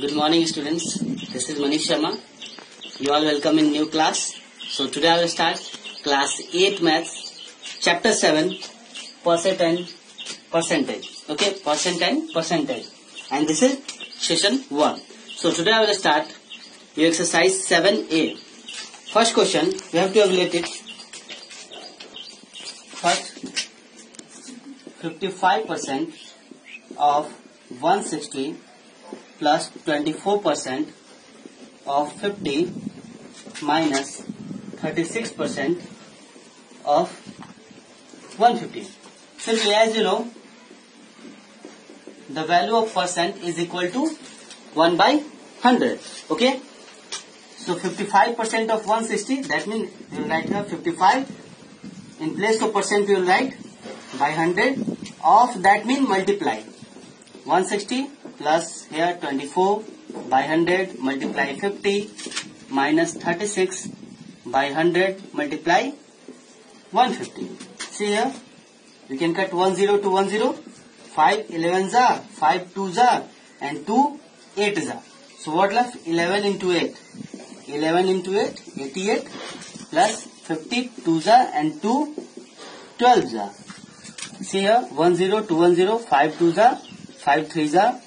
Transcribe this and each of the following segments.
Good morning, students. This is Manish Sharma. You all welcome in new class. So today I will start class 8 maths, chapter 7, percent and percentage. Okay, percent and percentage. And this is session 1. So today I will start your exercise 7A. First question, we have to evaluate it. First, 55% of 160 plus 24% of 50 minus 36% of 150. Simply, as you know, the value of percent is equal to 1 by 100. Okay. So 55% of 160, that means you will write here 55. In place of percent you will write by 100. Of that means multiply. 160 plus here 24 by 100 multiply 50 minus 36 by 100 multiply 150. See here, we can cut 10 to 10. 5 11s are, 5 2s are, and 2 8s are. So what left? 11 into 8. 11 into 8, 88 plus 50 2s are and 2 12s are. See here, 10 2 10, 5 2s are, 5 3s are,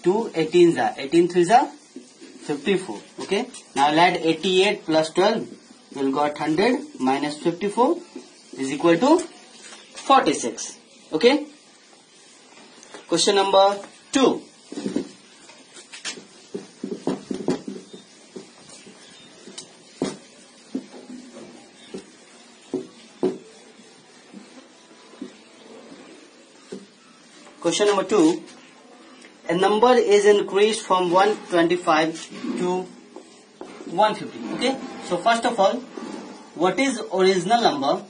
2 18s are, 18 3s are, 54. Okay. Now I'll add 88 plus 12. We'll got 100 minus 54 is equal to 46. Okay. Question number 2. Question number 2. A number is increased from 125 to 150. Okay. So first of all, what is original number?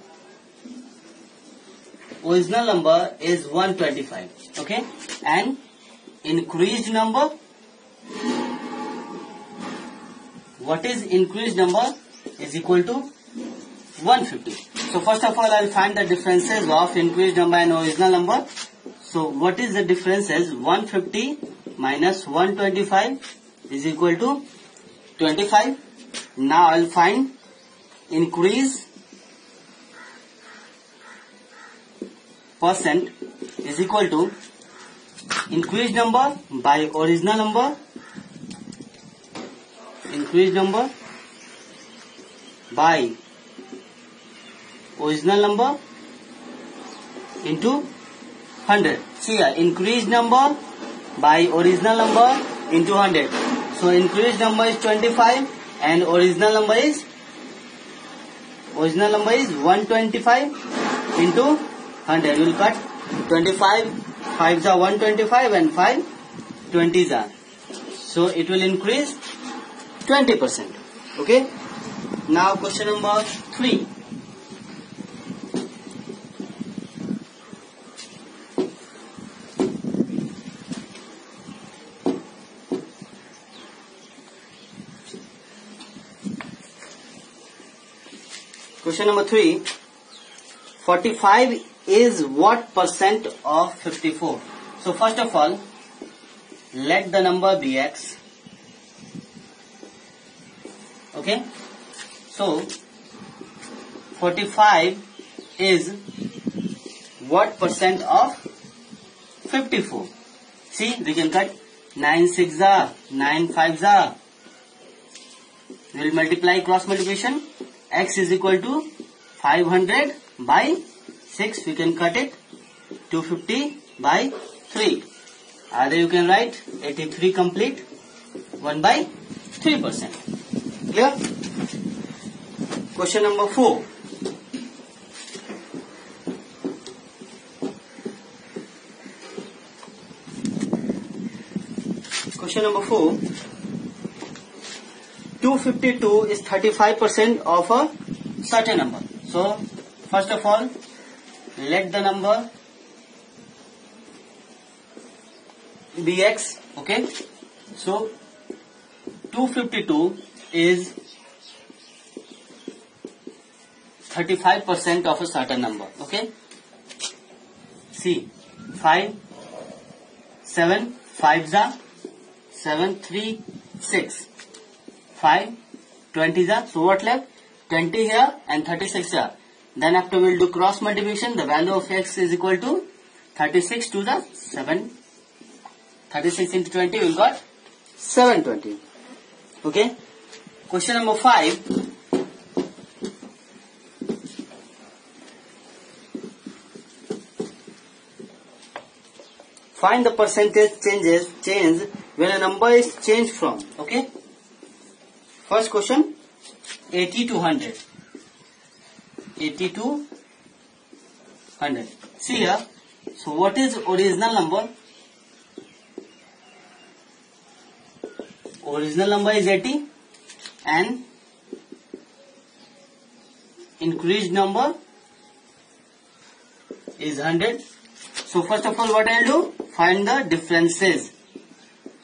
Original number is 125. Okay. And increased number? What is increased number is equal to 150. So first of all, I will find the differences of increased number and original number. So what is the differences? 150 minus 125 is equal to 25. Now I will find increase percent is equal to increased number by original number, increased number by original number into 100. See here, increased number by original number into 100. So increased number is 25 and original number is 125 into 100. You will cut 25, 5s are 125 and 5 20s are. So it will increase 20%. Okay. Now question number 3. Question number 3. 45 is what percent of 54? So first of all, let the number be x. Okay. So 45 is what percent of 54? See, we can cut 9 6s are, 9 5s are. We will multiply, cross multiplication. X is equal to 500 by 6. We can cut it 250 by 3. Either you can write 83 complete 1 by 3%. Clear? Question number 4. Question number 4. 252 is 35% of a certain number. So first of all, let the number be x. Okay. So 252 is 35% of a certain number. Okay. See, 5, 7, 5s are 7, 3, 6. 5, 20 the. So what left? 20 here and 36 here. Then after we'll do cross multiplication. The value of x is equal to 36 to the 7. 36 into 20 we'll got 720. Okay. Question number 5. Find the percentage change when a number is changed from. Okay. First question, 80 to 100. 80 to 100. See here. So what is original number? Original number is 80 and increased number is 100. So first of all what I will do? Find the differences.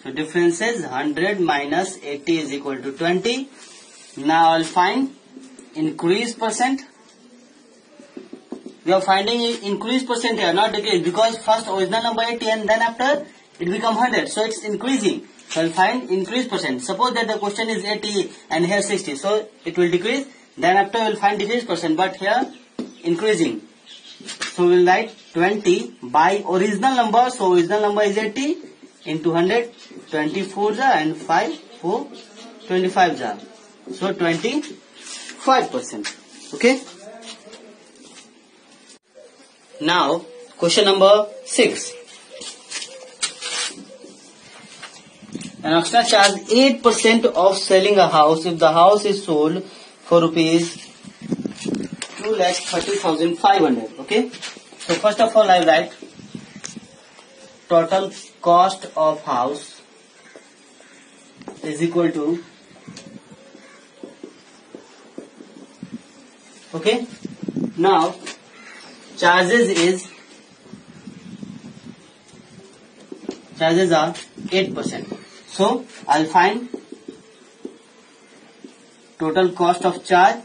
So differences 100 minus 80 is equal to 20. Now I will find increase percent. We are finding increase percent here, not decrease, because first original number 80 and then after it become 100. So it's increasing. So I will find increase percent. Suppose that the question is 80 and here 60. So it will decrease. Then after we will find decrease percent. But here increasing. So we will write 20 by original number. So original number is 80 into 100. 24 ja and 5 4 25 ja. So 25%. Okay. Now question number 6. An auctioneer charges 8% of selling a house if the house is sold for rupees 2,30,500. Okay. So first of all I write total cost of house is equal to, okay, now charges are 8%. So I'll find total cost of charge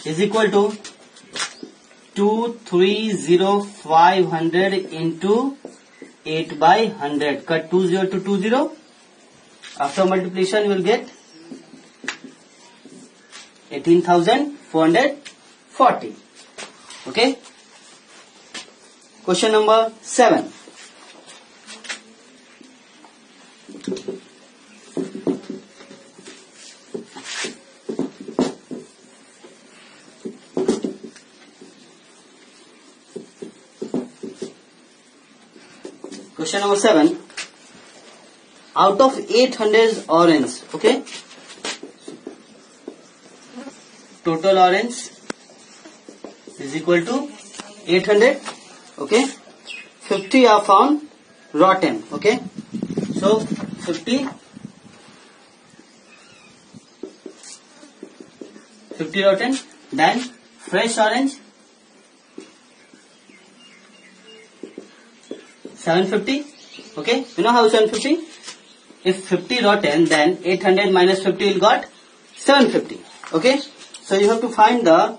is equal to 230,500 into 8 by 100. Cut 20 to 20. After multiplication you will get 18,440. Okay. Question number 7. Question number 7. Out of 800 orange, okay, total orange is equal to 800. Okay, 50 are found rotten. Okay, so 50 rotten. Then fresh orange 750. Okay, you know how 750? If 50 rotten, then 800 minus 50 will got 750. Okay, so you have to find the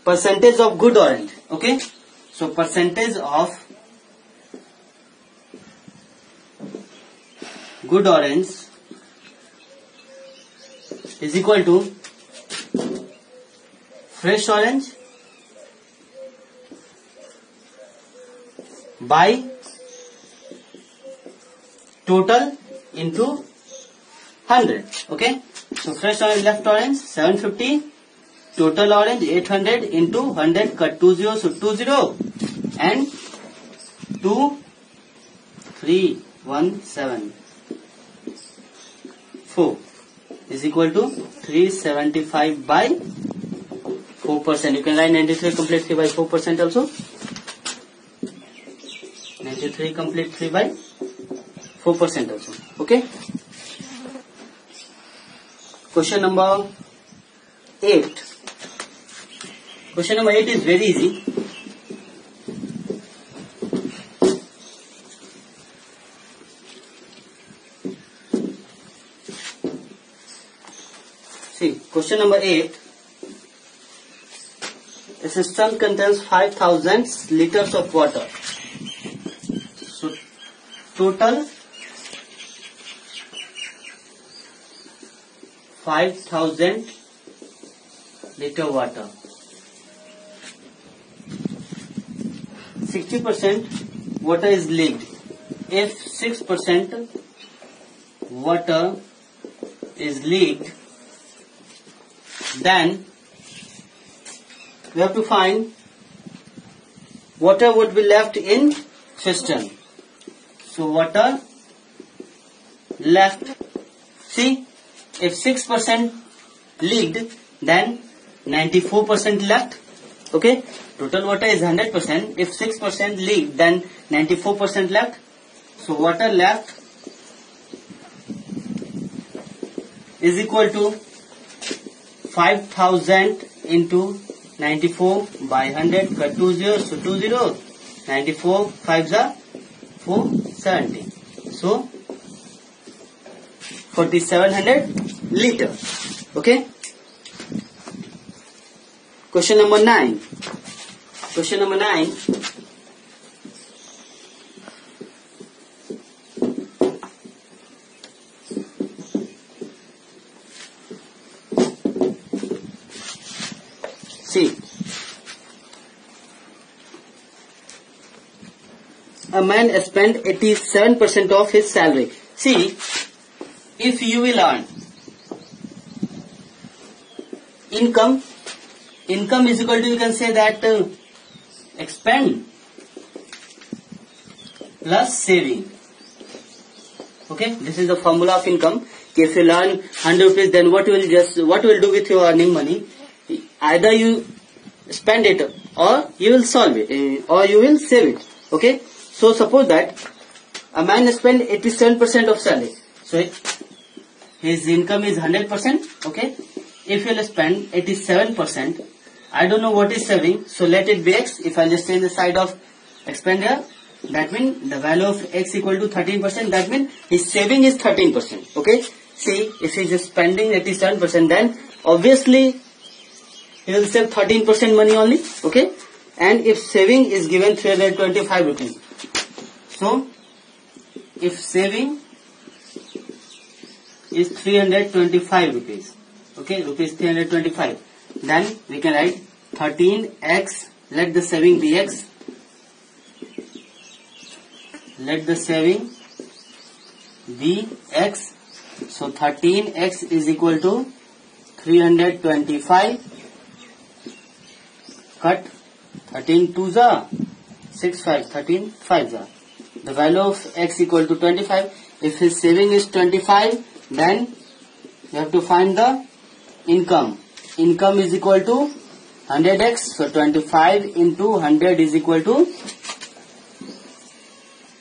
percentage of good orange. Okay, so percentage of good orange is equal to fresh orange by total into 100. Okay, so fresh orange, left orange 750, total orange 800 into 100, cut 20, so 20 and 2317 is equal to 375 by 4%. You can write 93 complete 3 by 4% also. 93 complete 3 by 4% also. Okay. Question number 8. Question number 8 is very easy. See, question number 8. A system contains 5,000 liters of water. So total 5000 liter water. 60% water is leaked. If 6% water is leaked, then we have to find water would be left in cistern. So water left, see, if 6% leaked, then 94% left. Okay, total water is 100%. If 6% leaked, then 94% left. So water left is equal to 5000 into 94 by 100. Cut 2 zeros, so 2 zeros. 94 5s are 470. So 4700 liter. Okay. Question number 9. Question number 9. See, a man spent 87% of his salary. See, if you will earn income is equal to, you can say that expend plus saving. Okay, this is the formula of income. If you earn 100 rupees, then what you will do with your earning money? Either you spend it, or you will solve it, or you will save it. Okay, so suppose that a man spend 87% of salary. So his income is 100%. Okay, if you will spend 87%, I don't know what is saving, so let it be x. If I just change the side of expend here, that means the value of x equal to 13%. That means his saving is 13%. Okay, see, if he is spending 87%, then obviously he will save 13% money only. Okay, and if saving is given 325 rupees, so if saving is 325 rupees, okay, rupees 325, then we can write 13x, let the saving be x, let the saving be x. So 13x is equal to 325, cut 13 2s are 6 5, 13 5s are. The value of x equal to 25. If his saving is 25, then you have to find the income. Income is equal to 100x. So 25 into 100 is equal to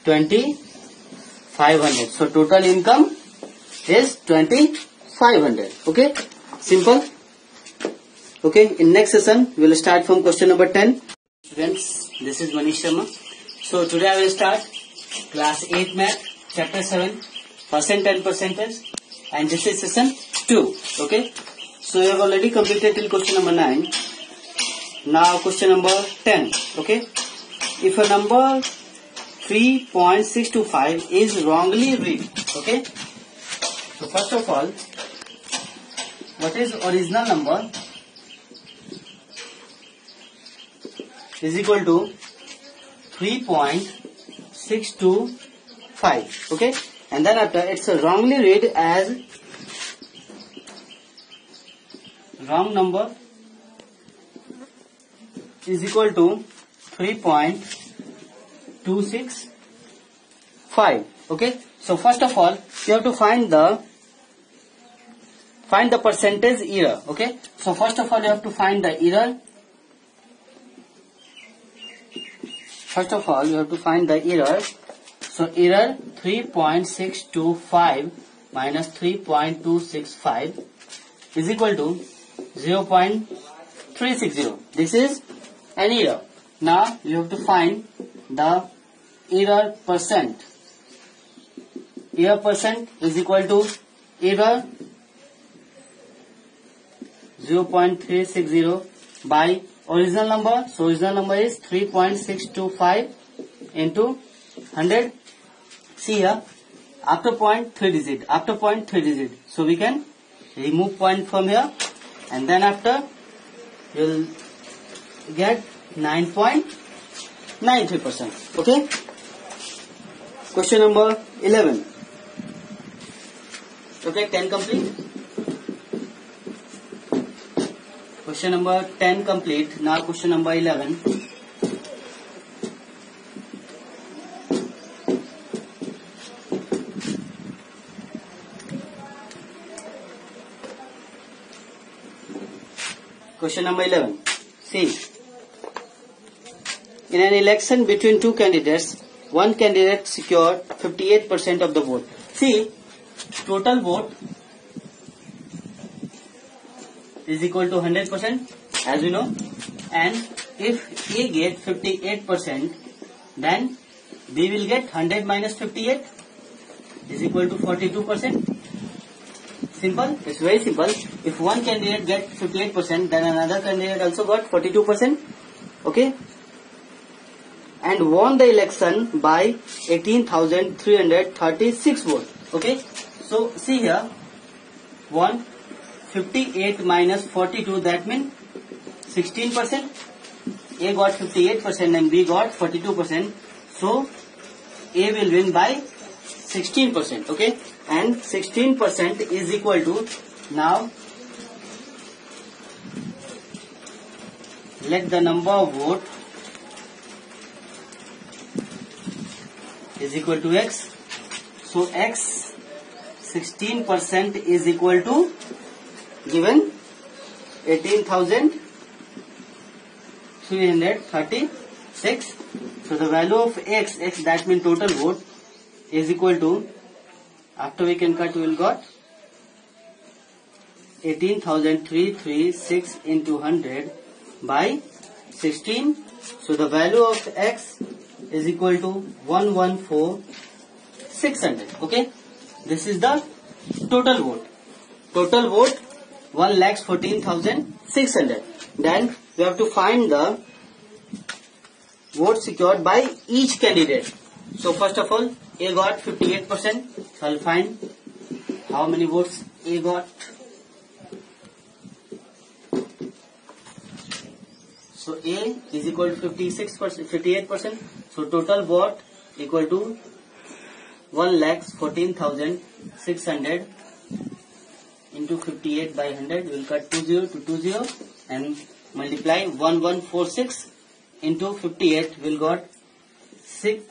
2500. So total income is 2500. Okay, simple. Okay, in next session we will start from question number 10. Friends, this is Manish Sharma. So today I will start class 8 math, chapter 7, percent and percentage, and this is session 2. Okay, so you have already completed till question number 9. Now question number 10. Okay, if a number 3.625 is wrongly read. Okay, so first of all, what is original number is equal to 3.625. Okay, and then after it's a wrongly read as wrong number is equal to 3.265. Okay, so first of all you have to find the percentage error. Okay, so first of all you have to find the error. First of all you have to find the error. So error 3.625 minus 3.265 is equal to 0.360. This is an error. Now you have to find the error percent. Error percent is equal to error 0.360 by original number. So original number is 3.625 into 100. See here, after point 3 digit, so we can remove point from here, and then after you will get 9.93%. Okay. Question number 11. Okay, 10 complete. Question number 10 complete. Now question number 11. Question number 11. See, in an election between two candidates, one candidate secured 58% of the vote. See, total vote is equal to 100%, as we know, and if A get 58%, then B will get 100 minus 58 is equal to 42%. Simple. It's very simple. If one candidate get 58%, then another candidate also got 42%. Okay. And won the election by 18,336 votes. Okay. So see here, 158 minus 42, that means 16%. A got 58% and B got 42%. So A will win by 16%. Okay. And 16% is equal to, now let the number of vote is equal to X. So X 16% is equal to given 18,336. So the value of X that means total vote is equal to, after we can cut, we will got 18,336 into 100 by 16. So the value of X is equal to 114,600. Okay. This is the total vote. Total vote 1,14,600. Then we have to find the vote secured by each candidate. So first of all, A got 58%. So I'll find how many votes A got. So A is equal to 58%. So total vote equal to 1,14,600 into 58 by 100. We will cut 20 to 20 and multiply 1146 into 58. We will got 6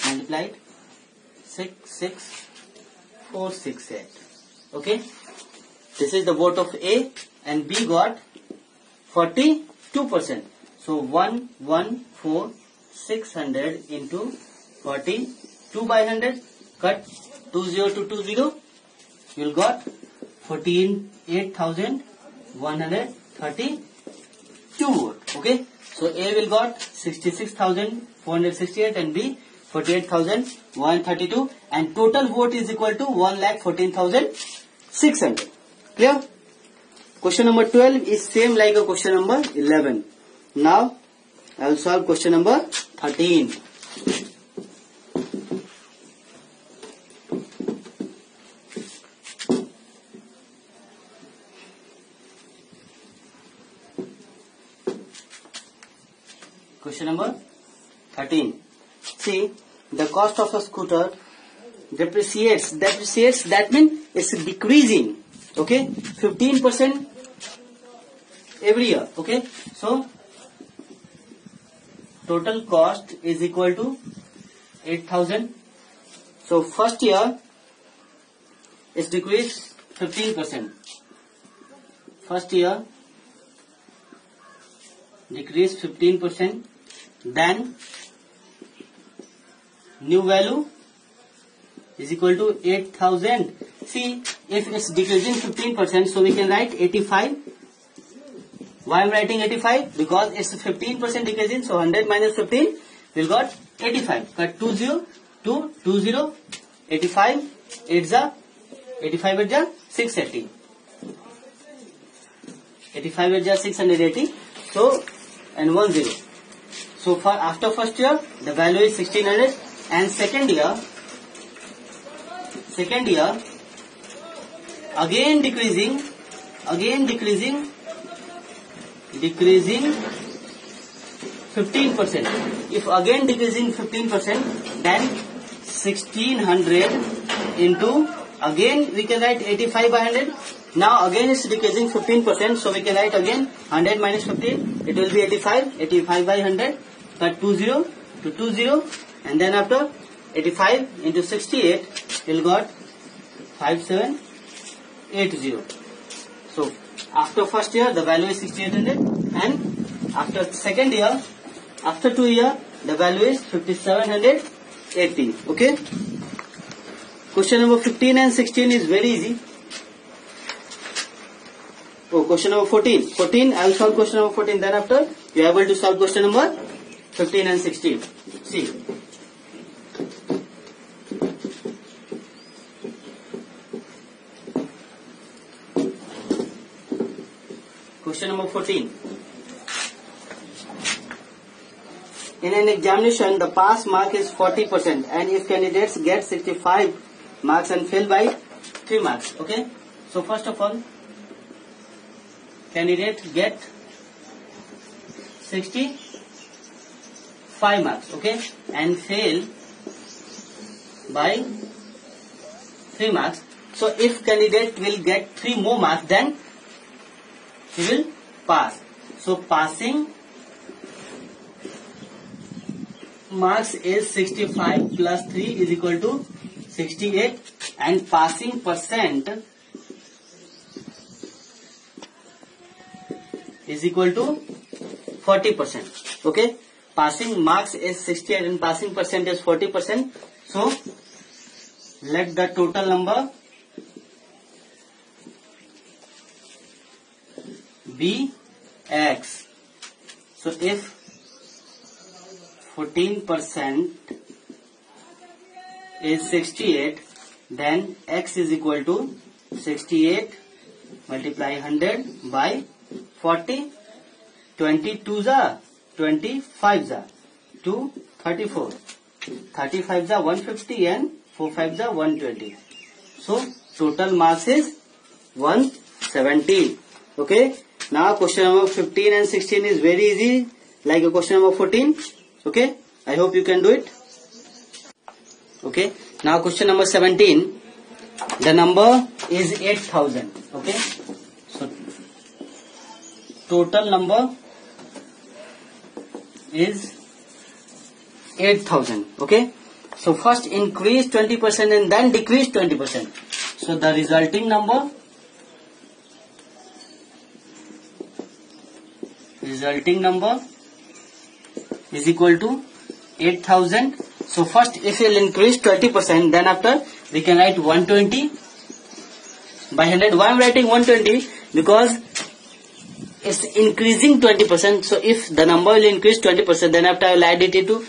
multiplied 66468. Okay. This is the vote of A, and B got 42%. So 114,600 into 42 by 100, cut 20 to 20, you will got 48,132 vote. Okay. So A will got 66,468 and B 48,132, and total vote is equal to 1,14,600. Clear? Question number 12 is same like a question number 11. Now I will solve question number 13. Question number 13. See, the cost of a scooter depreciates, that means it's decreasing. Okay, 15% every year. Okay, so total cost is equal to 8,000. So first year it's decreased 15%. First year decreased 15%. Then new value is equal to 8,000. See, if it's decreasing 15%, so we can write 85. Why I'm writing 85? Because it's 15% decreasing, so 100 minus 15, we'll got 85. Cut 20 to 20, 85, 85 at 680. 85 at 680. So, and 10. So for after first year, the value is 1600. and second year again decreasing 15%. If again decreasing 15%, then 1600 into, again we can write 85 by 100. Now again it's decreasing 15%, so we can write again 100 minus 15, it will be 85 by 100, cut 20 to 20, and then after 85 into 68, we'll got 5780. So after first year the value is 6800, and after second year, after 2 years, the value is 5780. Okay. Question number 15 and 16 is very easy. Oh, question number 14. 14, I will solve question number 14. Then after, you are able to solve question number 15 and 16. See. Question number 14. In an examination, the pass mark is 40%, and if candidates get 65 marks and fail by 3 marks. Okay. So first of all, candidate get 65 marks. Okay, and fail by 3 marks. So if candidate will get 3 more marks, then he will pass. So passing marks is 65 plus 3 is equal to 68, and passing percent is equal to 40%. Okay, passing marks is 68 and passing percent is 40%. So let the total number be X. So if 14% is 68, then X is equal to 68 multiply 100 by 40. 22 za 25 za 2 34, 35 za 150, and 4 5 za 120. So total marks is 170. Okay. Now question number 15 and 16 is very easy, like a question number 14. Okay, I hope you can do it. Okay, now question number 17. The number is 8000. Okay, so total number is 8000. Okay, so first increase 20% and then decrease 20%. So the resulting number is equal to 8000. So first if you will increase 20%, then after we can write 120 by 100. Why I am writing 120? Because it's increasing 20%. So if the number will increase 20%, then after I will add it into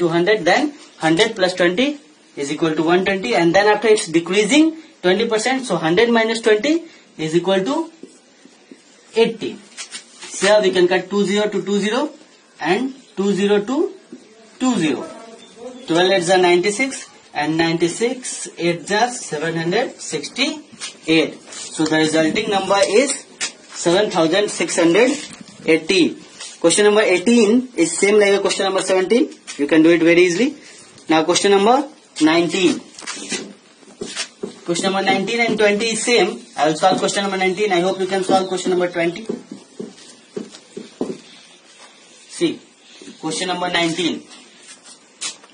100, then 100 plus 20 is equal to 120, and then after it's decreasing 20%, so 100 minus 20 is equal to 80. So here we can cut 20 to 20 and 20 to 20. 12 8s are 96 and 96 8s are 768. So the resulting number is 7680. Question number 18 is same like a question number 17. You can do it very easily. Now question number 19. Question number 19 and 20 is same. I will solve question number 19. I hope you can solve question number 20. See, question number 19.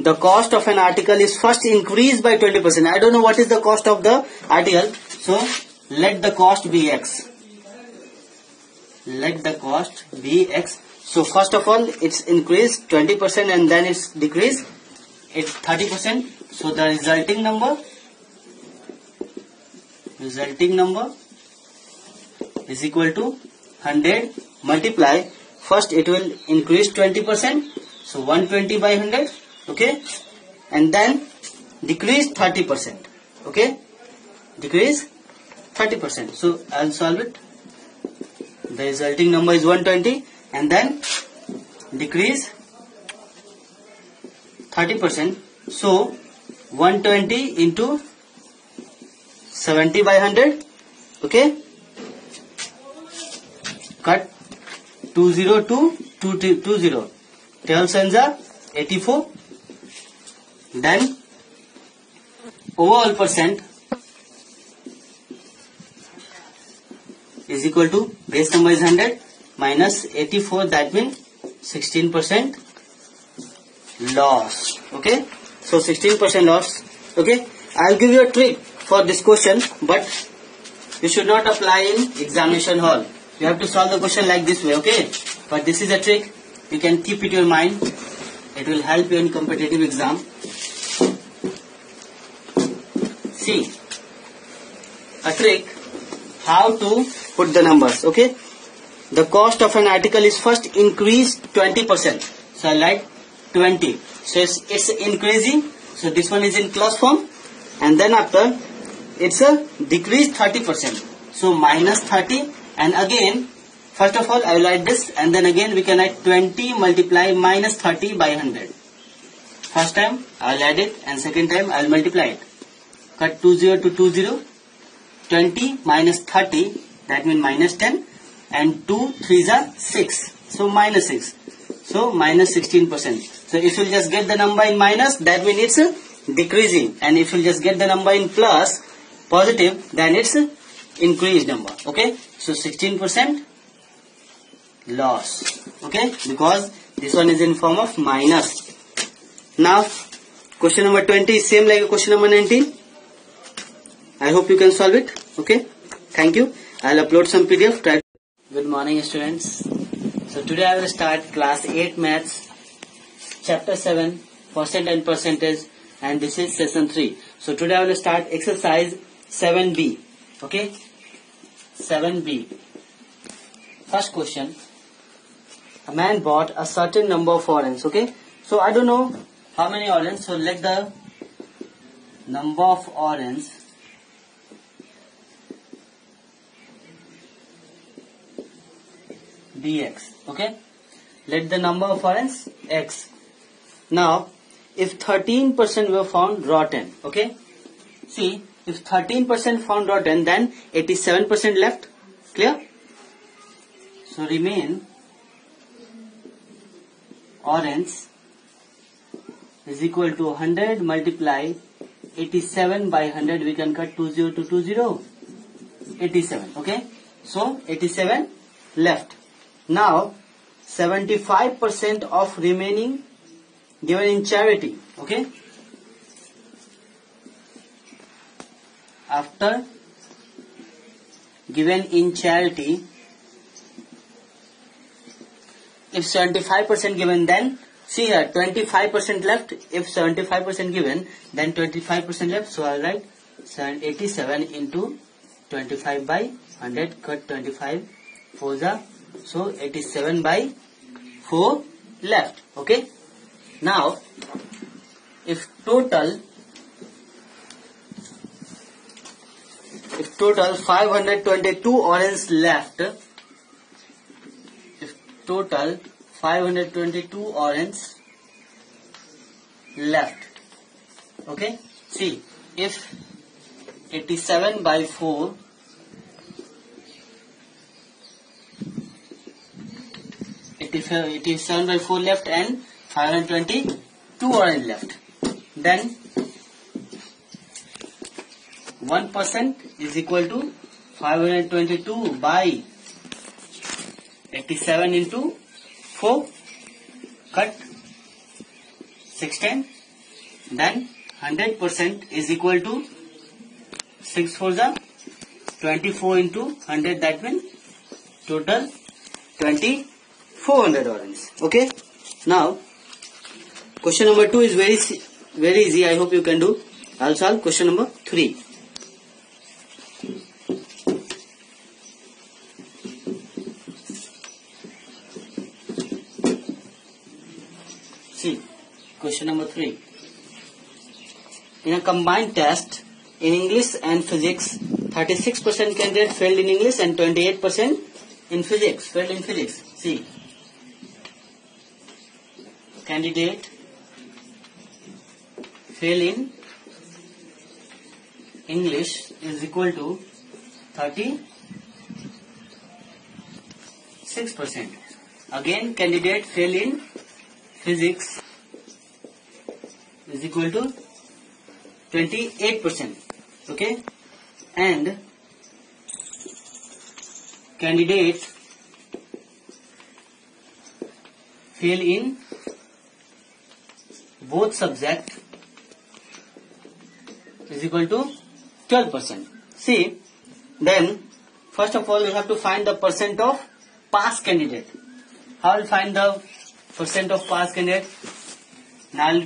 The cost of an article is first increased by 20%. I don't know what is the cost of the article. So let the cost be X. Let the cost be X. So first of all, it's increased 20% and then it's decreased 30%. So the resulting number is equal to 100 multiply. First it will increase 20%. So 120 by 100. Okay. And then decrease 30%. Okay. Decrease 30%. So I'll solve it. The resulting number is 120 and then decrease 30%. So 120 into 70 by 100. Okay. Cut 202 220. 12 cents are 84. Then overall percent is equal to base number is 100 minus 84, that means 16% loss. Okay, so 16% loss. Okay, I'll give you a trick for this question, but you should not apply in examination hall. You have to solve the question like this way. Okay, but this is a trick, you can keep it in your mind. It will help you in competitive exam. See, a trick how to put the numbers. Okay, the cost of an article is first increased 20%. So I like 20. So it's increasing. So this one is in clause form, and then after it's a decreased 30%. So minus 30, and again first of all I will write this, and then again we can write 20 multiply minus 30 by 100. First time I will add it, and second time I will multiply it. Cut 20 to 20. 20 minus 30, that means minus 10, and 2 3s are 6. So minus 6. So minus 16%. So if you just get the number in minus, that means it's decreasing, and if you just get the number in plus, positive, then it's increased number. Okay, so 16% loss. Okay, because this one is in form of minus. Now question number 20 is same like question number 19. I hope you can solve it. Okay, thank you. I'll upload some PDF. Try. Good morning, students. So today I will start class 8 maths, chapter 7, percent and percentage, and this is session 3. So today I will start exercise 7B. Okay, 7B. First question. A man bought a certain number of oranges. Okay, so I don't know how many oranges. So let the number of oranges be x. Okay, let the number of oranges x. Now if 13% were found rotten, okay, see, if 13% found rotten, then 87% left. Clear? So remain orange is equal to 100 multiply 87 by 100. We can cut 20 to 20, 87. Okay, so 87 left. Now 75% of remaining given in charity. Okay, after given in charity, if 75% given, then see here 25% left. If 75% given, then 25% left. So I'll write 87 into 25 by 100. Cut 25 4 the, so 87 by 4 left. Okay, now if total 522 oranges left, if total 522 oranges left, okay, see, if 87 by 4, it is 87 by 4 left and 522 orange left, then 1% is equal to 522 by 87 into 4, cut 16, then 100% is equal to 6 4 the 24 into 100, that means total 2400 oranges. Okay, now question number 2 is very easy. I hope you can do. I'll solve question number 3. See, question number 3. In a combined test in English and physics, 36% candidate failed in English and 28% in physics. Failed in physics. See, candidate fail in English is equal to 36%. Again, candidate fail in physics is equal to 28%. Okay, and candidate fail in both subject is equal to 12%. See, then first of all we have to find the percent of pass candidate. How will find the percent of pass candidate? Now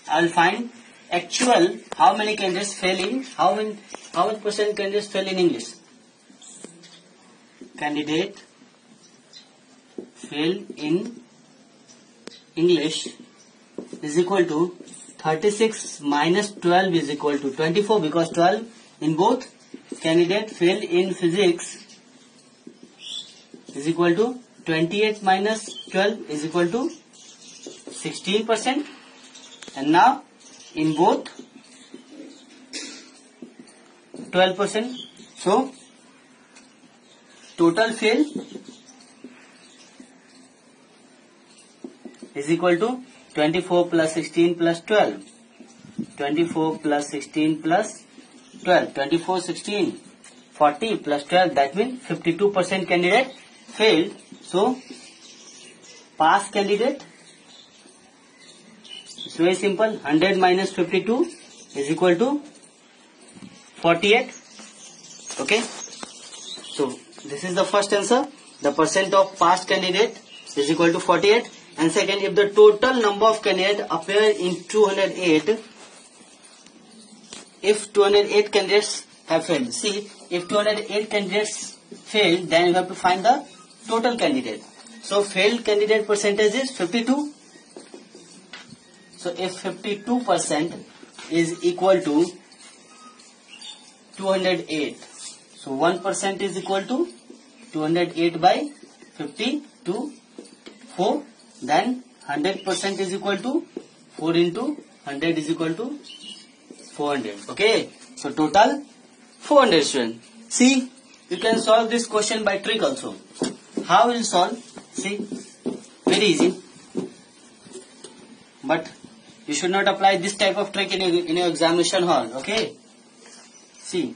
I'll find actual how many candidates fail in how much percent candidates fail in English. Candidate fail in English is equal to 36 minus 12 is equal to 24, because 12 in both. Candidate fail in physics is equal to 28 minus 12 is equal to 16%, and now in both 12%. So total fail is equal to 24 plus 16 plus 12. 24 plus 16 plus 12. 24, 16, 40 plus 12. That means 52% candidate failed. So pass candidate, it's very simple. 100 minus 52 is equal to 48. Okay. So this is the first answer. The percent of passed candidate is equal to 48. And second, if the total number of candidates appear in 208, if 208 candidates have failed. See, if 208 candidates fail, then you have to find the total candidate. So failed candidate percentage is 52. So if 52% is equal to 208, so 1% is equal to 208 by 52, 4. Then 100% is equal to 4 into 100 is equal to 400. Okay. So total 400 students. See, you can solve this question by trick also. How will you solve? See, very easy. But you should not apply this type of trick in your examination hall. Okay. See.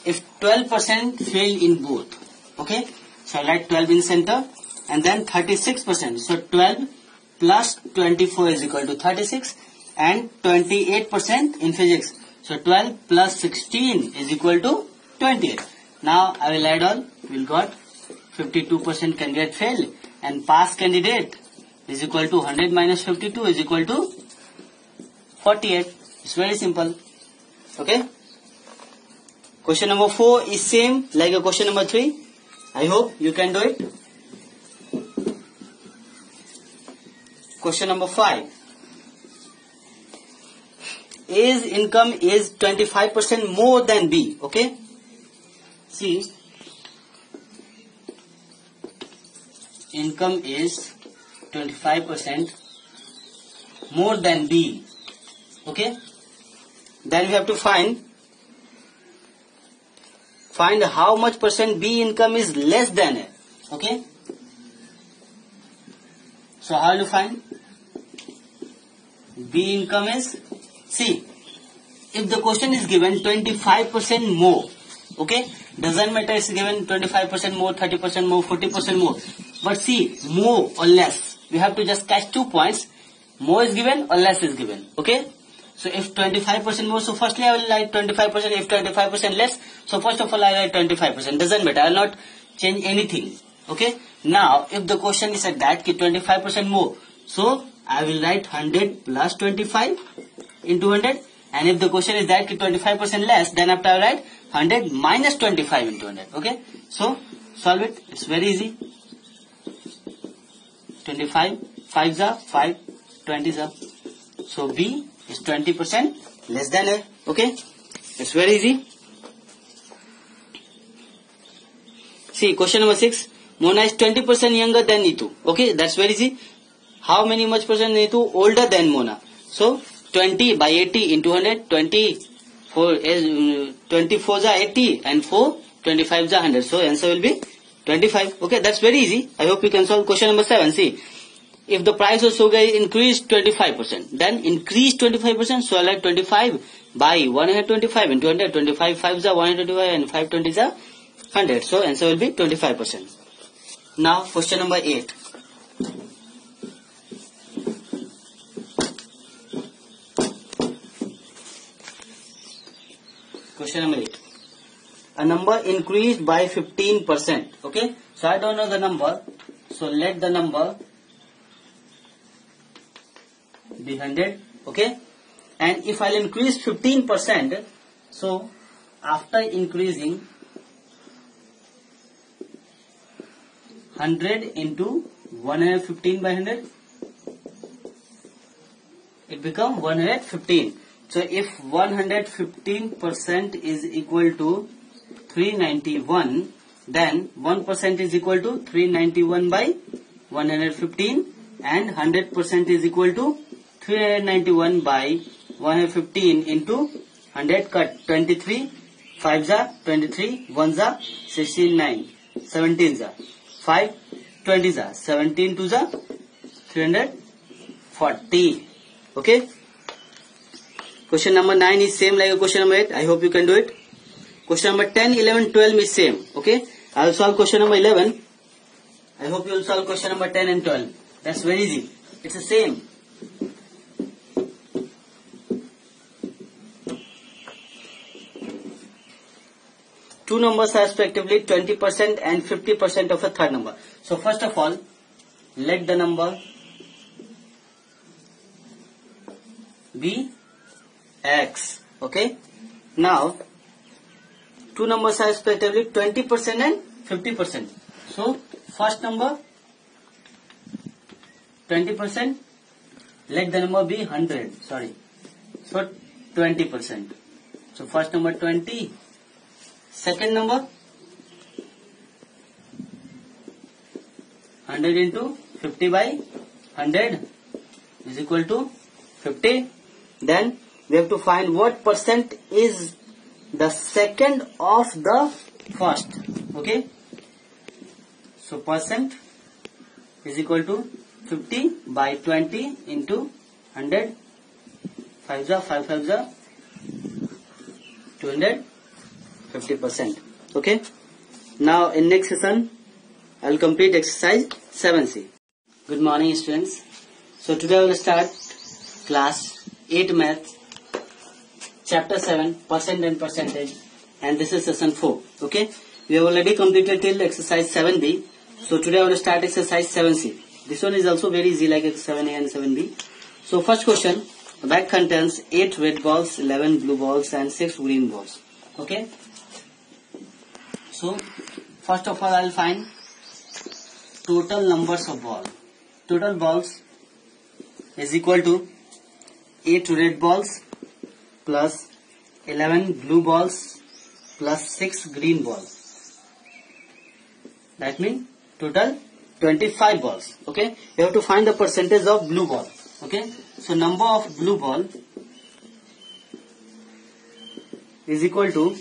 If 12% fail in both. Okay. So I write 12 in center. And then 36%. So 12 plus 24 is equal to 36. And 28% in physics. So 12 plus 16 is equal to 28. Now I will add all. We will got 52% candidate fail. And pass candidate is equal to 100 minus 52 is equal to 48. It's very simple. Okay. Question number 4 is same like a question number 3. I hope you can do it. Question number 5. A's income is 25% more than B. Okay. See. Income is 25% more than B. Okay. Then we have to find how much percent B income is less than A. Okay. So how do you find? B income is, see, if the question is given 25% more, okay, doesn't matter it's given 25% more, 30% more, 40% more, but see, more or less, we have to just catch 2 points, more is given or less is given, okay. So if 25% more, so firstly I will write 25%, if 25% less, so first of all I write 25%, doesn't matter, I will not change anything, okay. Now if the question is at that, 25% more, so I will write 100 plus 25 into 100, and if the question is that 25% less, then after I write 100 minus 25 into 100, okay. So solve it, it's very easy. 25, 5s are 5, 20s are. So B is 20% less than A, okay. It's very easy. See, question number 6. Mona is 20% younger than Neetu. Okay, that's very easy. how many much percent Neetu older than Mona? So 20 by 80 into 100, 24 is 24 is 80 and 4 25 is 100. So answer will be 25. Okay, that's very easy. I hope you can solve question number 7. See, if the price of sugar is increased 25%, then increase 25%. So I like 25 by 125 into 100. 25 5 is 125 and 520 is 100. So answer will be 25%. Now question number 8. Question number 8. A number increased by 15%. Okay. So I don't know the number. So let the number be 100. Okay. And if I'll increase 15%, so after increasing 100 into 115 by 100, it becomes 115. So if 115% is equal to 391, then 1% is equal to 391 by 115 and 100% is equal to 391 by 115 into 100 cut 23 5 za 23 1 za 16 9 17 za 5 20 za 17 2 za 340. Okay. Question number 9 is same like question number 8. I hope you can do it. Question number 10, 11, 12 is same. Okay. I will solve question number 11. I hope you will solve question number 10 and 12. That's very easy. It's the same. Two numbers are respectively 20% and 50% of a third number. So first of all, let the number be x. Okay. Now, two numbers are respectively 20% and 50%. So, first number 20%, let the number be 100. Sorry. So, 20%. So, first number 20. Second number 100 into 50 by 100 is equal to 50. Then we have to find what percent is the second of the first. Okay. So percent is equal to 50 by 20 into 100. 5 za 5 5 za 250%. Okay. Now in next session I will complete exercise 7C. Good morning students. So today I will start class 8 math chapter 7 percent and percentage, and this is session 4. Okay. We have already completed till exercise 7B. So today I will start exercise 7C. This one is also very easy like 7A and 7B. So first question, the bag contains 8 red balls, 11 blue balls and 6 green balls. Okay. So first of all I will find total numbers of balls. Total balls is equal to 8 red balls plus 11 blue balls plus 6 green balls. That means total 25 balls. Okay. You have to find the percentage of blue ball. Okay. So number of blue ball is equal to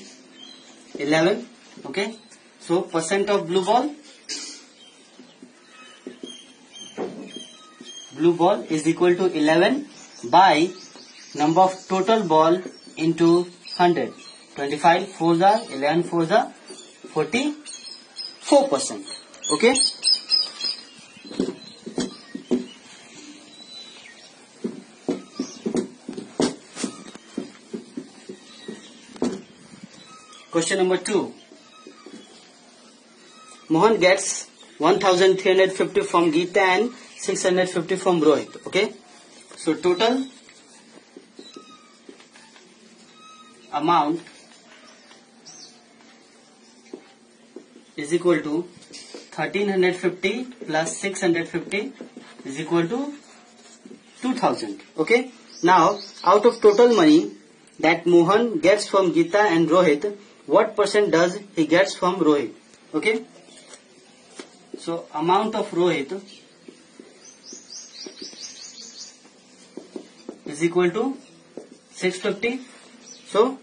11. Okay. So percent of blue ball is equal to 11 by number of total ball into 100. 25 4 are 11 4 are 44%. Okay. Question number 2. Mohan gets 1350 from Geeta and 650 from Rohit. Okay. So total amount is equal to 1350 plus 650 is equal to 2000. Okay. Now out of total money that Mohan gets from Geeta and Rohit, what percent does he gets from Rohit? Okay. So amount of Rohit is equal to 650. So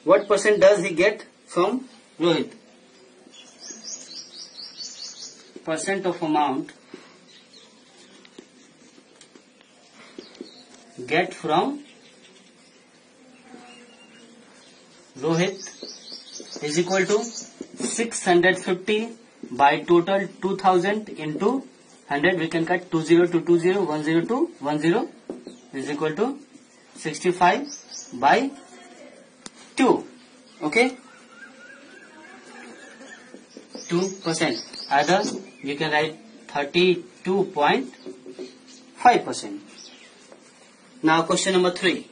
what percent does he get from Rohit? Percent of amount get from Rohit is equal to 650 by total 2000 into 100. We can cut 20 to 20, 10 to 10 is equal to 65 by 2. Okay, 2%. Either you can write 32.5%. Now question number 3.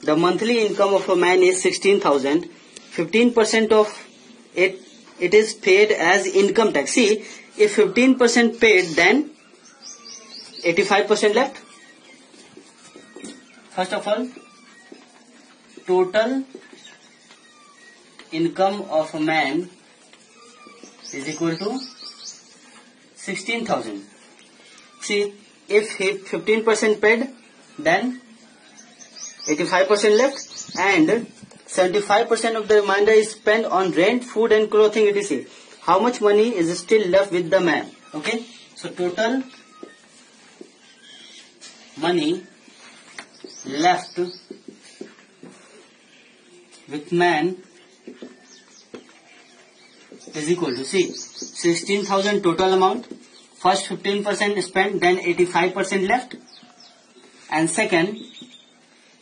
The monthly income of a man is 16,000. 15% of it is paid as income tax. See, if 15% paid, then 85% left. First of all, total income of a man is equal to 16,000. See, if he 15% paid, then 85% left, and 75% of the remainder is spent on rent, food and clothing, etc. How much money is still left with the man? Okay, so total money left with man is equal to, see, 16,000 total amount, first 15% spent, then 85% left, and second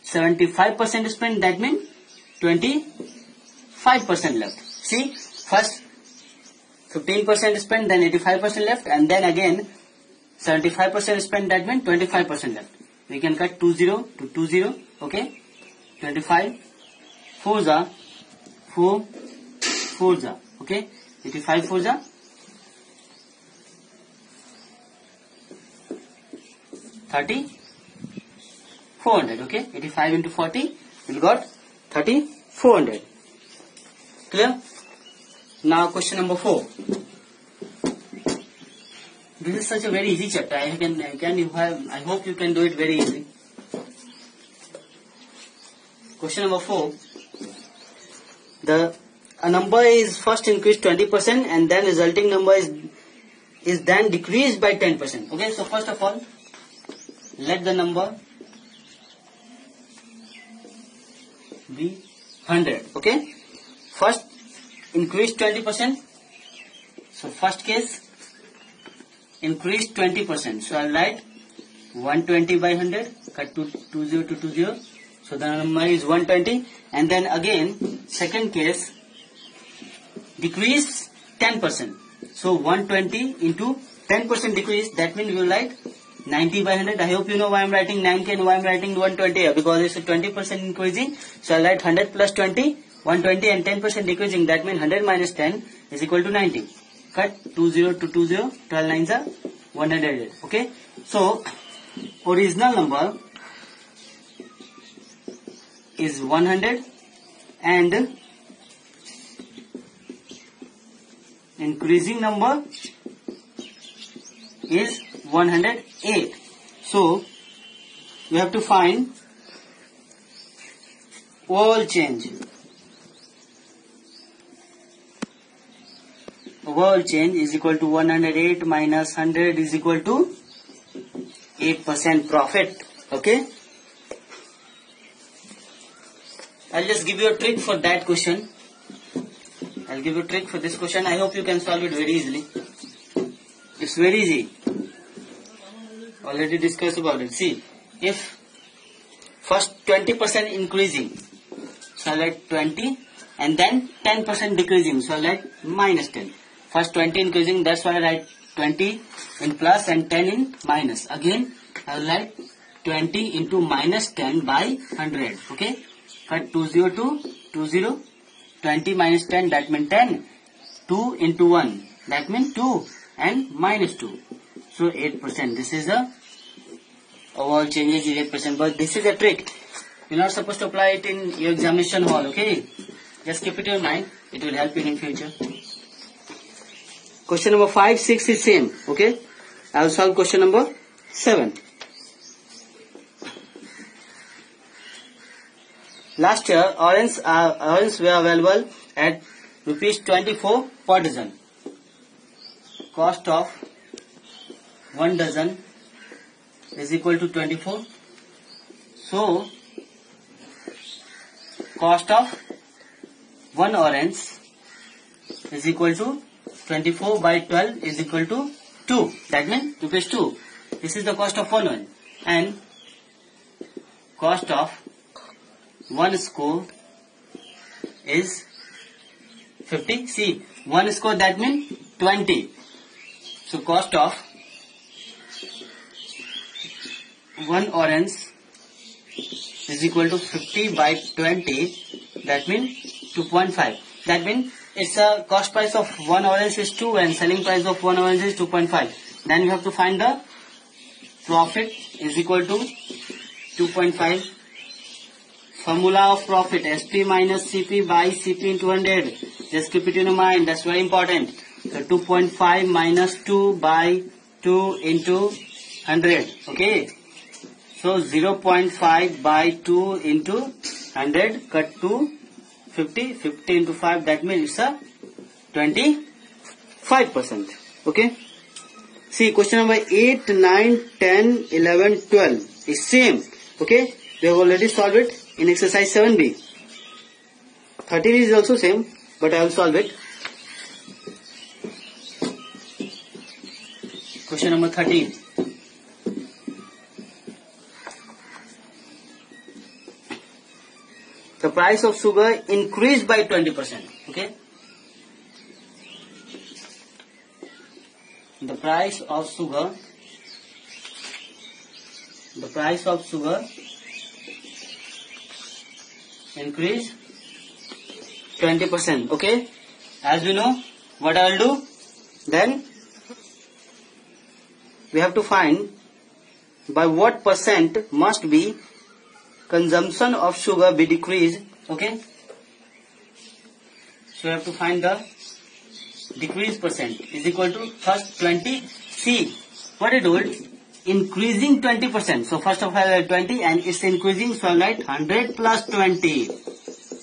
75% spent, that means 25% left. See, first 15% spent, then 85% left, and then again 75% spent, that means 25% left. We can cut 20 to 20, okay, 25 4 4, okay, 85 4 30 400, okay, 85 into 40 will got 3400. Clear? Now question number 4. This is such a very easy chapter. I hope you can do it very easily. Question number 4. A number is first increased 20% and then resulting number is then decreased by 10%. Okay, so first of all, let the number be 100. Okay, first increased 20%. So first case increased 20%. So I'll write 120 by 100. Cut to 20 to 20. So the number is 120. And then again second case decrease 10%. So 120 into 10% decrease. That means we will write 90 by 100. I hope you know why I am writing 90 and why I am writing 120 here, because it's a 20% increasing. So I'll write 100 plus 20, 120 and 10% decreasing. That means 100 minus 10 is equal to 90. Cut 20 to 20, 12 9s are 100. Okay. So original number is 100 and increasing number is 108. So we have to find overall change. Overall change is equal to 108 minus 100 is equal to 8% profit. Okay. I'll just give you a trick for that question. I'll give you a trick for this question. I hope you can solve it very easily. It's very easy. Already discussed about it. See, if first 20% increasing, so I'll write 20, and then 10% decreasing, so I'll write minus 10. First 20 increasing, that's why I write 20 in plus and 10 in minus. Again, I'll write 20 into minus 10 by 100. Okay, cut 20 to 20. 20 minus 10, that means 10. 2 into 1, that means 2 and minus 2. So 8%. This is the overall changes is 8%. But this is a trick. You're not supposed to apply it in your examination hall. Okay. Just keep it in mind. It will help you in future. Question number 5, 6 is same. Okay. I will solve question number 7. Last year, oranges were available at ₹24 per dozen. Cost of 1 dozen is equal to 24. So, cost of 1 orange is equal to 24 by 12 is equal to 2. That means ₹2. This is the cost of 1 orange. And cost of 1 score is 50. See, 1 score, that means 20. So cost of 1 orange is equal to 50 by 20. That means 2.5. That means its a cost price of 1 orange is 2 and selling price of 1 orange is 2.5. Then you have to find the profit is equal to 2.5. Formula of profit, SP minus CP by CP into 100. Just keep it in your mind, that's very important. So 2.5 minus 2 by 2 into 100. Okay. So 0.5 by 2 into 100 cut to 50. 50 into 5, that means it's a 25%. Okay. See, question number 8, 9, 10, 11, 12 is same. Okay. We have already solved it in exercise 7b. 13 is also same, but I will solve it. Question number 13. The price of sugar increased by 20%. Okay. The price of sugar increase 20%. Okay. As we know, what I will do, then we have to find by what percent must be consumption of sugar be decreased. Okay. So we have to find the decrease percent is equal to first 20. See what I told, increasing 20%. So first of all 20 and it's increasing, so I'll write 100 plus 20.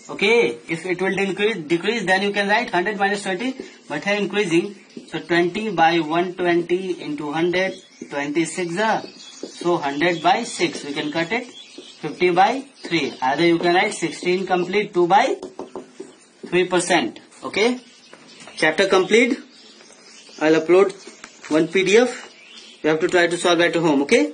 Okay, if it will decrease, then you can write 100 minus 20, but here increasing, so 20 by 120 into 100, 26, so 100 by 6, we can cut it, 50 by 3, either you can write 16 complete, 2 by 3%. Okay, chapter complete. I'll upload one PDF. You have to try to solve at home. Okay.